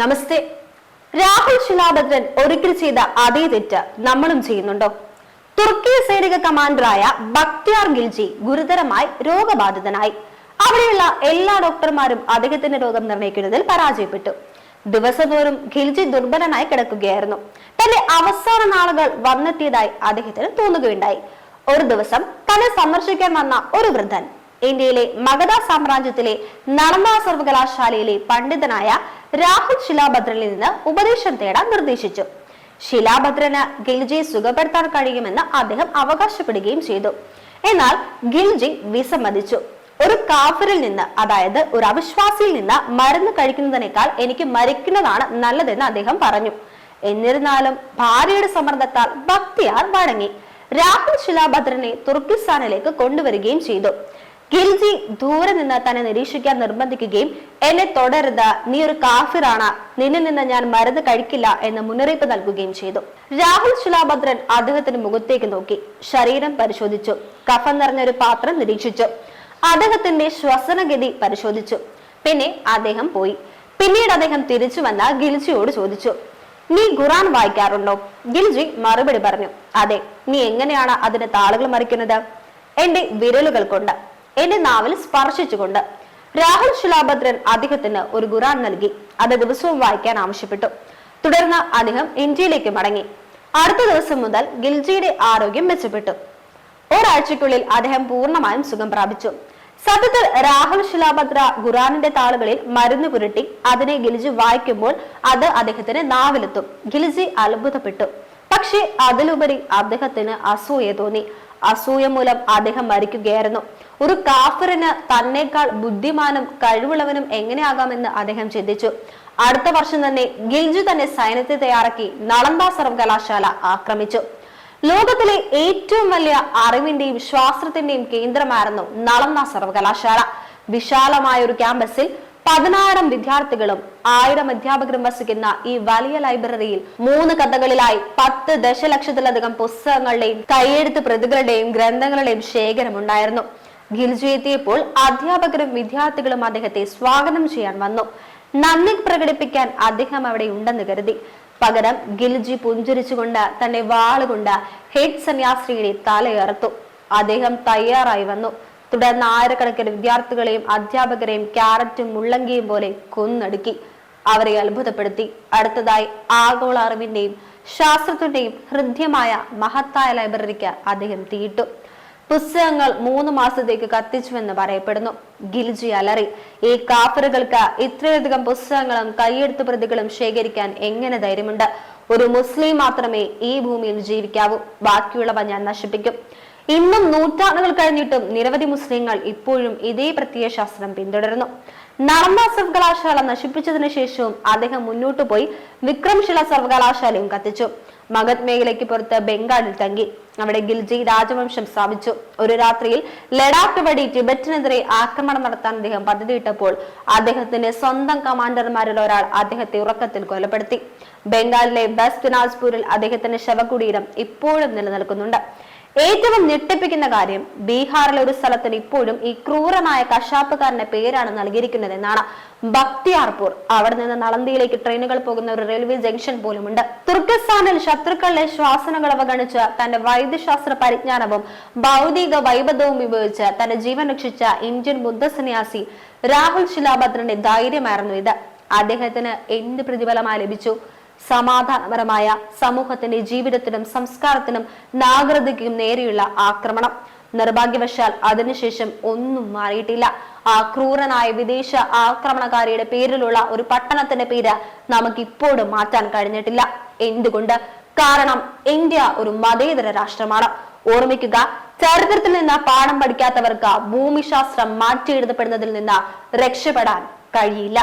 നമസ്തേ. രാഹുൽ ശിലാഭദ്രൻ ഒരിക്കൽ ചെയ്ത അതേ തെറ്റ് നമ്മളും ചെയ്യുന്നുണ്ടോ? തുർക്കി സൈനിക കമാൻഡറായ ബക്തിയാർ ഗിൽജി ഗുരുതരമായി രോഗബാധിതനായി. അവിടെയുള്ള എല്ലാ ഡോക്ടർമാരും അദ്ദേഹത്തിന്റെ രോഗം നിർണ്ണയിക്കുന്നതിൽ പരാജയപ്പെട്ടു. ദിവസം തോറും ഗിൽജി ദുർബലനായി കിടക്കുകയായിരുന്നു. തന്റെ അവസാന നാളുകൾ വന്നെത്തിയതായി അദ്ദേഹത്തിന് തോന്നുകയുണ്ടായി. ഒരു ദിവസം തന്നെ സന്ദർശിക്കാൻ വന്ന ഒരു വൃദ്ധൻ ഇന്ത്യയിലെ മഗധ സാമ്രാജ്യത്തിലെ നളന്ദ സർവകലാശാലയിലെ പണ്ഡിതനായ രാഹുൽ ശിലാഭദ്രനിൽ നിന്ന് ഉപദേശം തേടാൻ നിർദ്ദേശിച്ചു. ശിലാഭദ്രന് ഗിൽജിയെ സുഖപ്പെടുത്താൻ കഴിയുമെന്ന് അദ്ദേഹം അവകാശപ്പെടുകയും ചെയ്തു. എന്നാൽ ഗിൽജി വിസമ്മതിച്ചു. ഒരു കാഫിറിൽ നിന്ന്, അതായത് ഒരു അവിശ്വാസിയിൽ നിന്ന് മരുന്ന് കഴിക്കുന്നതിനേക്കാൾ എനിക്ക് മരിക്കുന്നതാണ് നല്ലതെന്ന് അദ്ദേഹം പറഞ്ഞു. എന്നിരുന്നാലും ഭാര്യയുടെ സമ്മർദ്ദത്താൽ ബക്തിയാർ വഴങ്ങി. രാഹുൽ ശിലാഭദ്രനെ തുർക്കിസ്ഥാനിലേക്ക് കൊണ്ടുവരികയും ചെയ്തു. ഗിൽജി ദൂരെ നിന്ന് തന്നെ നിരീക്ഷിക്കാൻ നിർബന്ധിക്കുകയും എന്നെ തുടരുത്, നീ ഒരു കാഫിറാണ്, നിന്നിൽ നിന്ന് ഞാൻ മരുന്ന് കഴിക്കില്ല എന്ന് മുന്നറിയിപ്പ് നൽകുകയും ചെയ്തു. രാഹുൽ ശിലാഭദ്രൻ അദ്ദേഹത്തിന്റെ മുഖത്തേക്ക് നോക്കി, ശരീരം പരിശോധിച്ചു, കഫം നിറഞ്ഞ ഒരു പാത്രം നിരീക്ഷിച്ചു, അദ്ദേഹത്തിന്റെ ശ്വസനഗതി പരിശോധിച്ചു. പിന്നെ അദ്ദേഹം പോയി. പിന്നീട് അദ്ദേഹം തിരിച്ചു വന്ന ഗിൽജിയോട് ചോദിച്ചു, നീ ഖുറാൻ വായിക്കാറുണ്ടോ? ഗിൽജി മറുപടി പറഞ്ഞു, അതെ. നീ എങ്ങനെയാണ് അതിന്റെ താളുകൾ മറിക്കുന്നത്? എന്റെ വിരലുകൾ കൊണ്ട്, എന്റെ നാവിൽ സ്പർശിച്ചുകൊണ്ട്. രാഹുൽ ശിലാഭദ്രൻ അദ്ദേഹത്തിന് ഒരു ഖുറാൻ നൽകി. അത് ദിവസവും വായിക്കാൻ ആവശ്യപ്പെട്ടു. തുടർന്ന് അദ്ദേഹം ഇന്ത്യയിലേക്ക് മടങ്ങി. അടുത്ത ദിവസം മുതൽ ഗിൽജിയുടെ ആരോഗ്യം മെച്ചപ്പെട്ടു. ഒരാഴ്ചക്കുള്ളിൽ അദ്ദേഹം പൂർണ്ണമായും സുഖം പ്രാപിച്ചു. സത്യത്തിൽ രാഹുൽ ശിലാഭദ്ര ഖുറാനിന്റെ താളുകളിൽ മരുന്ന് പുരട്ടി അതിനെ ഗിൽജി വായിക്കുമ്പോൾ അത് അദ്ദേഹത്തിന് നാവിലെത്തും. ഗിൽജി അത്ഭുതപ്പെട്ടു. പക്ഷെ അതിലുപരി അദ്ദേഹത്തിന് അസൂയ തോന്നി. അസൂയ മൂലം അദ്ദേഹം മരിക്കുകയായിരുന്നു. ഒരു കാഫിറിന് തന്നേക്കാൾ ബുദ്ധിമാനും കഴിവുള്ളവനും എങ്ങനെയാകാമെന്ന് അദ്ദേഹം ചിന്തിച്ചു. അടുത്ത വർഷം തന്നെ ഗിൽജി തന്നെ സൈന്യത്തെ തയ്യാറാക്കി നളന്ദ സർവകലാശാല ആക്രമിച്ചു. ലോകത്തിലെ ഏറ്റവും വലിയ അറിവിന്റെയും ശാസ്ത്രത്തിന്റെയും കേന്ദ്രമായിരുന്നു നളന്ദ സർവകലാശാല. വിശാലമായ ഒരു ക്യാമ്പസിൽ 10,000 വിദ്യാർത്ഥികളും 1000 അധ്യാപകരും വസിക്കുന്ന ഈ വലിയ ലൈബ്രറിയിൽ 3 കഥകളിലായി 10 ദശലക്ഷത്തിലധികം പുസ്തകങ്ങളുടെയും കൈയെഴുത്ത് പ്രതികളുടെയും ഗ്രന്ഥങ്ങളുടെയും ശേഖരം ഉണ്ടായിരുന്നു. ഗിൽജി എത്തിയപ്പോൾ അധ്യാപകരും വിദ്യാർത്ഥികളും അദ്ദേഹത്തെ സ്വാഗതം ചെയ്യാൻ വന്നു. നന്ദി പ്രകടിപ്പിക്കാൻ അദ്ദേഹം അവിടെ ഉണ്ടെന്ന് കരുതി. പകരം ഗിൽജി പുഞ്ചിരിച്ചുകൊണ്ട് തന്റെ വാളുകൊണ്ട് ഹെഡ് സന്യാസിനിയുടെ തലയറുത്തു. അദ്ദേഹം തയ്യാറായി വന്നു. തുടർന്ന് ആയിരക്കണക്കിന് വിദ്യാർത്ഥികളെയും അധ്യാപകരെയും ക്യാരറ്റും മുള്ളങ്കിയും പോലെ കൊന്നടുക്കി. അവരെ അത്ഭുതപ്പെടുത്തി. അടുത്തതായി ആഗോള അറിവിന്റെയും ശാസ്ത്രത്തിന്റെയും ഹൃദ്യമായ മഹത്തായ ലൈബ്രറിക്ക് അദ്ദേഹം തീയിട്ടു. പുസ്തകങ്ങൾ 3 മാസത്തേക്ക് കത്തിച്ചുവെന്ന് പറയപ്പെടുന്നു. ഗിൽജി അലറി, ഈ കാഫിറുകൾക്ക് ഇത്രയധികം പുസ്തകങ്ങളും കൈയെഴുത്ത് പ്രതികളും ശേഖരിക്കാൻ എങ്ങനെ ധൈര്യമുണ്ട്? ഒരു മുസ്ലിം മാത്രമേ ഈ ഭൂമിയിൽ ജീവിക്കാവൂ, ബാക്കിയുള്ളവ ഞാൻ നശിപ്പിക്കും. ഇന്നും നൂറ്റാണ്ടുകൾ കഴിഞ്ഞിട്ടും നിരവധി മുസ്ലിങ്ങൾ ഇപ്പോഴും ഇതേ പ്രത്യയശാസ്ത്രം പിന്തുടരുന്നു. നളന്ദ സർവകലാശാല നശിപ്പിച്ചതിനു ശേഷവും അദ്ദേഹം മുന്നോട്ട് പോയി വിക്രംശില സർവകലാശാലയും കത്തിച്ചു. മഗധ് മേഖലയ്ക്ക് പുറത്ത് ബംഗാളിൽ തങ്ങി. അവിടെ ഗിൽജി രാജവംശം സ്ഥാപിച്ചു. ഒരു രാത്രിയിൽ ലഡാക്ക് വഴി ടിബറ്റിനെതിരെ ആക്രമണം നടത്താൻ അദ്ദേഹം പദ്ധതിയിട്ടപ്പോൾ അദ്ദേഹത്തിന്റെ സ്വന്തം കമാൻഡർമാരിൽ ഒരാൾ അദ്ദേഹത്തെ ഉറക്കത്തിൽ കൊലപ്പെടുത്തി. ബംഗാളിലെ ബസ് ദിനാജ്പൂരിൽ അദ്ദേഹത്തിന്റെ ശവകുടീരം ഇപ്പോഴും നിലനിൽക്കുന്നുണ്ട്. ഏറ്റവും ഞെട്ടിപ്പിക്കുന്ന കാര്യം, ബീഹാറിലെ ഒരു സ്ഥലത്തിന് ഇപ്പോഴും ഈ ക്രൂരനായ കശാപ്പുകാരന്റെ പേരാണ് നൽകിയിരിക്കുന്നതെന്നാണ്. ബക്തിയാർപൂർ. അവിടെ നിന്ന് നളന്ദയിലേക്ക് ട്രെയിനുകൾ പോകുന്ന ഒരു റെയിൽവേ ജംഗ്ഷൻ പോലുമുണ്ട്. തുർക്കിസ്ഥാനിൽ ശത്രുക്കളുടെ ശ്വാസനകൾ അവഗണിച്ച് തന്റെ വൈദ്യശാസ്ത്ര പരിജ്ഞാനവും ഭൗതിക വൈബദ്ധവും ഉപയോഗിച്ച് തന്റെ ജീവൻ രക്ഷിച്ച ഇന്ത്യൻ ബുദ്ധസന്യാസി രാഹുൽ ശിലാഭദ്രന്റെ ധൈര്യമായിരുന്നു ഇത്. അദ്ദേഹത്തിന് എന്ത് പ്രതിഫലമായി ലഭിച്ചു? സമാധാനപരമായ സമൂഹത്തിന്റെ ജീവിതത്തിനും സംസ്കാരത്തിനും നാഗരികതയ്ക്കും നേരെയുള്ള ആക്രമണം. നിർഭാഗ്യവശാൽ അതിനുശേഷം ഒന്നും മാറിയിട്ടില്ല. ആ ക്രൂരനായ വിദേശ ആക്രമണകാരിയുടെ പേരിലുള്ള ഒരു പട്ടണത്തിന്റെ പേര് നമുക്കിപ്പോഴും മാറ്റാൻ കഴിഞ്ഞിട്ടില്ല. എന്തുകൊണ്ട്? കാരണം ഇന്ത്യ ഒരു മതേതര രാഷ്ട്രമാണ്. ഓർമ്മിക്കുക, ചരിത്രത്തിൽ നിന്ന് പാഠം പഠിക്കാത്തവർക്ക് ഭൂമിശാസ്ത്രം മാറ്റിയെഴുതപ്പെടുന്നതിൽ നിന്ന് രക്ഷപ്പെടാൻ കഴിയില്ല.